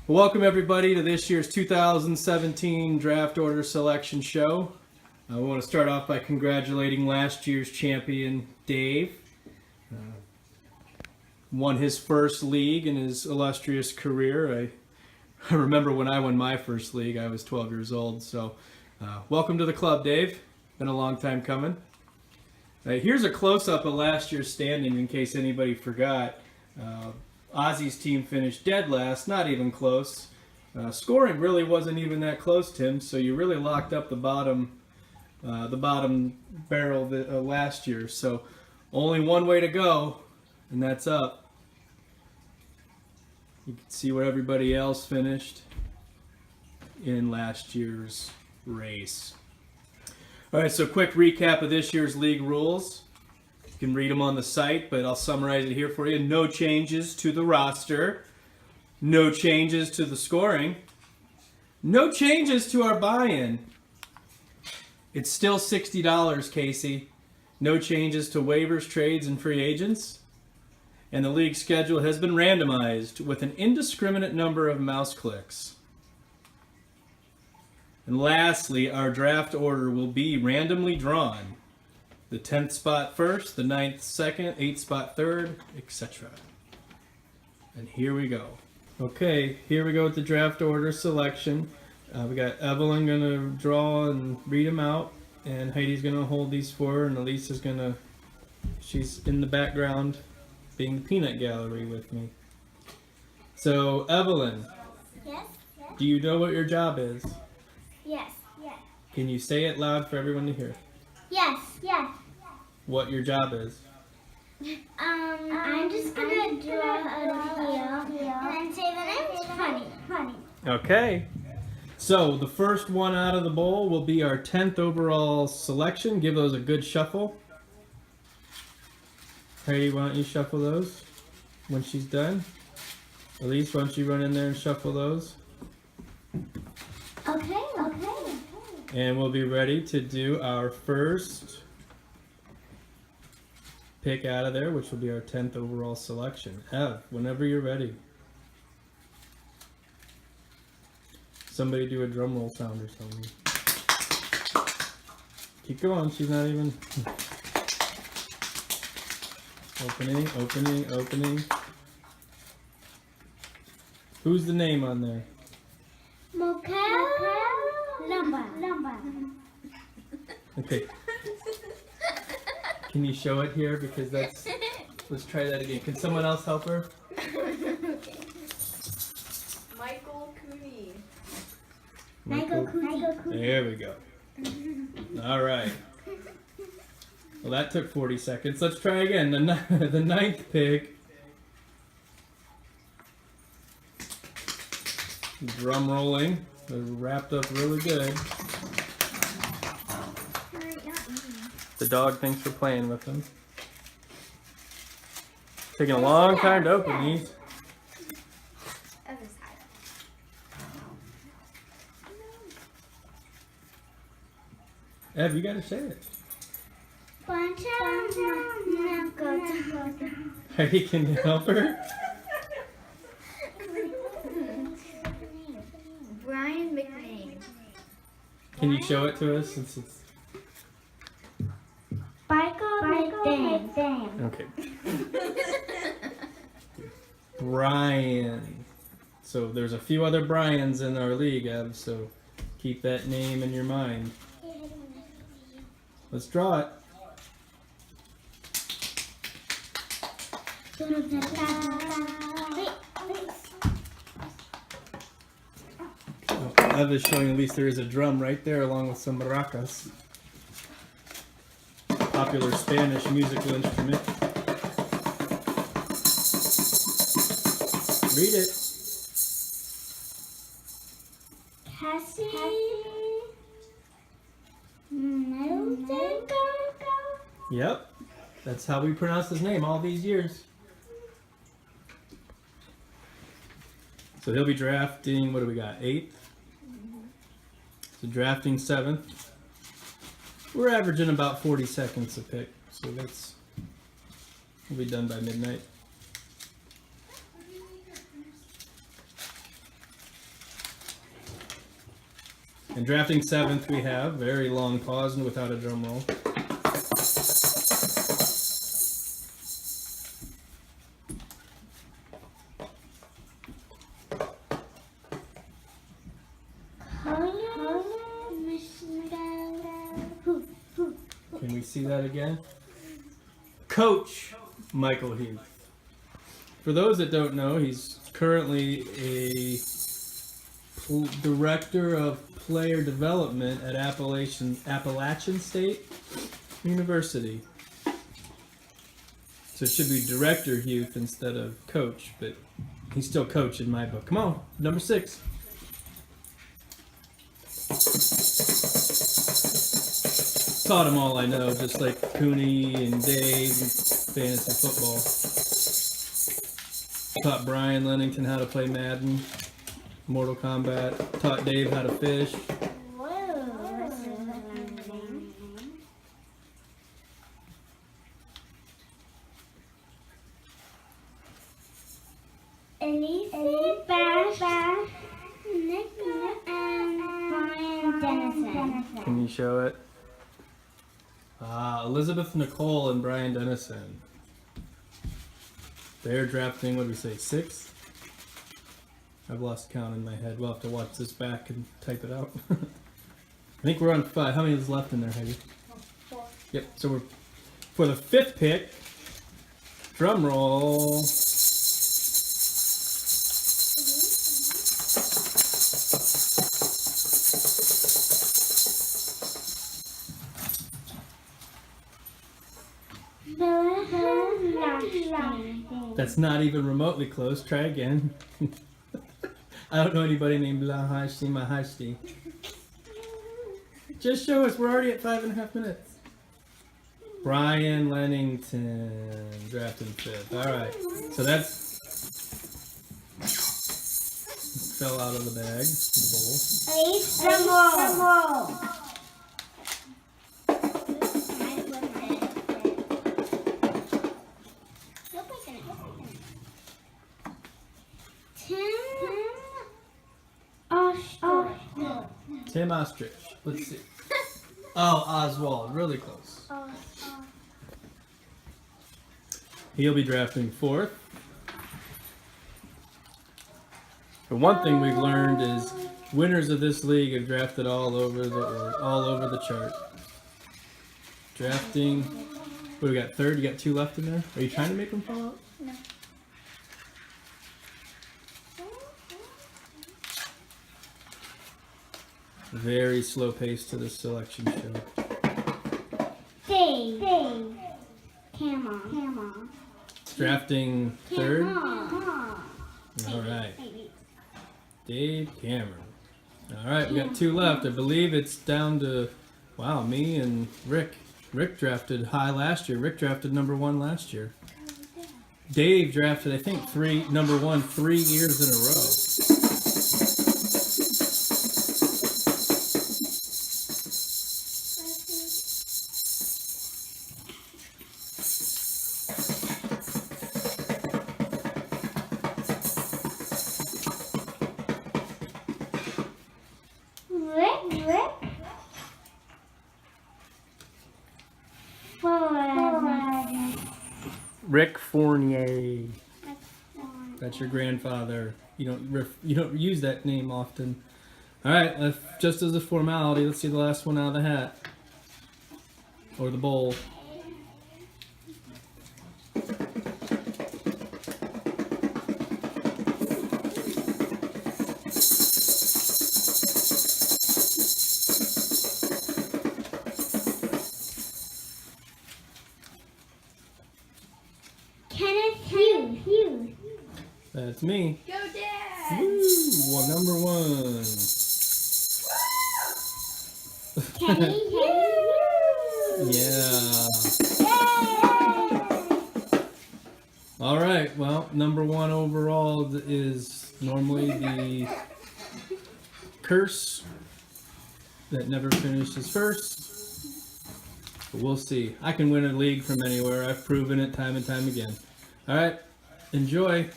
Welcome everybody to this year's 2017 Draft Order Selection Show. We want to start off by congratulating last year's champion, Dave. Won his first league in his illustrious career. I remember when I won my first league, I was 12 years old. So welcome to the club, Dave. Been a long time coming. Here's a close-up of last year's standing in case anybody forgot. Ozzy's team finished dead last, not even close. Scoring really wasn't even that close, Tim, so you really locked up the bottom barrel last year. So only one way to go, and that's up. You can see where everybody else finished in last year's race. All right, so quick recap of this year's league rules. You can read them on the site, but I'll summarize it here for you. No changes to the roster. No changes to the scoring. No changes to our buy-in. It's still $60, Casey. No changes to waivers, trades, and free agents. And the league schedule has been randomized with an indiscriminate number of mouse clicks. And lastly, our draft order will be randomly drawn. The 10th spot first, the 9th second, 8th spot third, etc. And here we go. Okay, here we go with the draft order selection. We got Evelyn going to draw and read them out, and Heidi's going to hold these for her, and Elisa's going to, she's in the background being the peanut gallery with me. So, Evelyn. Yes? Yes? Do you know what your job is? Yes. Yes. Can you say it loud for everyone to hear? Yes. Yes. What your job is? I'm just gonna draw a heel and then say the name's Honey. Okay. So the first one out of the bowl will be our 10th overall selection. Give those a good shuffle. Heidi, why don't you shuffle those when she's done? Elise, why don't you run in there and shuffle those? Okay. And we'll be ready to do our first pick out of there, which will be our 10th overall selection. Ev, whenever you're ready. Somebody do a drum roll sound or something. Keep going, she's not even... Opening. Who's the name on there? Mokel Lumba. Okay. Can you show it here? Because that's... Let's try that again. Can someone else help her? Michael Cooney. Michael Cooney. There we go. All right. Well, that took 40 seconds. Let's try again. The 9th pick. Drum rolling. They're wrapped up really good. The dog thinks we're playing with them. Taking a long time to open these. Ev, you gotta say it. Heidi, can you help her? Brian McNain. Can you show it to us since it's... Michael McDane. Okay. Brian. So there's a few other Brians in our league, Ev, so keep that name in your mind. Let's draw it. Ev is showing at least there is a drum right there along with some maracas. Popular Spanish musical instrument. Read it. Cassie. Yep. That's how we pronounce his name all these years. So he'll be drafting, what do we got, 8th? So drafting 7th. We're averaging about 40 seconds a pick, so we'll be done by midnight. And drafting 7th we have, very long pause and without a drum roll. Can we see that again? Coach Michael Heath. For those that don't know, he's currently a director of player development at Appalachian State University. So it should be Director Heath instead of Coach, but he's still Coach in my book. Come on, number 6. Taught him all I know, just like Cooney and Dave in fantasy football. Taught Brian Lennington how to play Madden, Mortal Kombat. Taught Dave how to fish. Elise, Bash, Nick, and Brian Dennison. Can you show it? Elizabeth Nicole and Brian Dennison. They're drafting, what did we say, 6th? I've lost count in my head. We'll have to watch this back and type it out. I think we're on 5. How many is left in there, Heidi? 4. Yep, so we're for the 5th pick. Drum roll. That's not even remotely close. Try again. I don't know anybody named Lahashti Mahashti. Just show us. We're already at 5.5 minutes. Brian Lennington, drafted 5th. All right. So that's fell out of the bag. The bowl. Elise, drum roll. Tim Ostrich. Let's see. Oh, Oswald. Really close. He'll be drafting 4th. But one thing we've learned is winners of this league have drafted all over the chart. Drafting. What do we got? 3rd? You got 2 left in there? Are you trying to make them fall out? No. Very slow pace to the selection show. Dave. Come on. Drafting 3rd. Come on. All right. Dave Cameron. All right, we got 2 left. I believe it's down to, wow, me and Rick. Rick drafted high last year. Rick drafted number 1 last year. Dave drafted, I think, number 1 3 years in a row. Rick Fournier. That's your grandfather. You don't use that name often. All right, just as a formality, let's see the last one out of the hat or the bowl. Hughes. That's me. Go Dad! Woo! Well, number 1. Kenny Hughes. Yeah. Yay! All right. Well, number 1 overall is normally the curse that never finishes first. But we'll see. I can win a league from anywhere. I've proven it time and time again. All right. Enjoy.